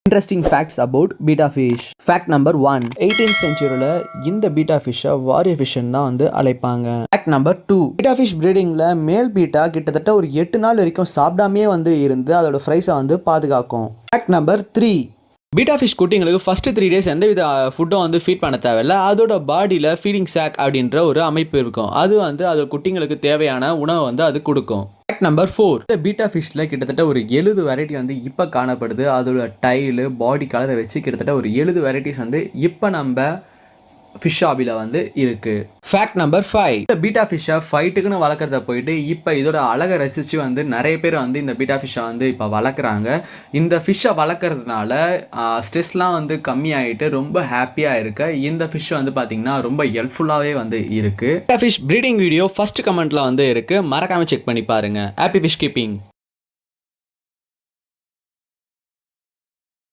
Interesting facts about beta fish. Fact number 1, 18th செஞ்சுரியில் இந்த beta ஃபிஷ்ஷை warrior ஃபிஷ்ன்னு தான் வந்து அழைப்பாங்க. ஃபேக்ட் நம்பர் 2, பீட்டா ஃபிஷ் ப்ரீடிங்கில் மேல் பீட்டா கிட்டத்தட்ட ஒரு 8 நாள் வரைக்கும் சாப்பிடாமே வந்து இருந்து அதோட ஃப்ரைஸை வந்து பாதுகாக்கும். ஃபேக்ட் நம்பர் 3, பீட்டா ஃபிஷ் குட்டிங்களுக்கு ஃபஸ்ட்டு 3 days எந்த வித ஃபுட்டும் வந்து ஃபீட் பண்ண தேவையில்லை. அதோட பாடியில் ஃபீடிங் சாக் அப்படின்ற ஒரு அமைப்பு இருக்கும். அது வந்து அதோட குட்டிங்களுக்கு தேவையான உணவை வந்து அது கொடுக்கும். ஃபேக்ட் நம்பர் 4, இந்த பீட்டா ஃபிஷ்ல கிட்டத்தட்ட ஒரு 70 வெரைட்டி வந்து இப்போ காணப்படுது. அதோட டைலு பாடி கலரை வச்சு கிட்டத்தட்ட ஒரு 70 வெரைட்டிஸ் வந்து இப்போ நம்ம ஃபிஷ் ஷாப்பில் வந்து இருக்கு. ஃபேக்ட் நம்பர் 5, இந்த பீட்டா ஃபிஷ்ஷை ஃபைட்டுக்குன்னு வளர்க்குறத போயிட்டு இப்போ இதோட அழகை ரசித்து வந்து நிறைய பேர் வந்து இந்த பீட்டா ஃபிஷ்ஷை வந்து இப்போ வளர்க்குறாங்க. இந்த ஃபிஷ்ஷை வளர்க்குறதுனால ஸ்ட்ரெஸ்லாம் வந்து கம்மியாகிட்டு ரொம்ப ஹாப்பியாக இருக்க இந்த ஃபிஷ் வந்து பார்த்திங்கன்னா ரொம்ப ஹெல்ப்ஃபுல்லாகவே வந்து இருக்குது. Beta fish breeding video first கமெண்ட்டில் வந்து இருக்குது, மறக்காமல் செக் பண்ணி பாருங்கள். Happy fish keeping.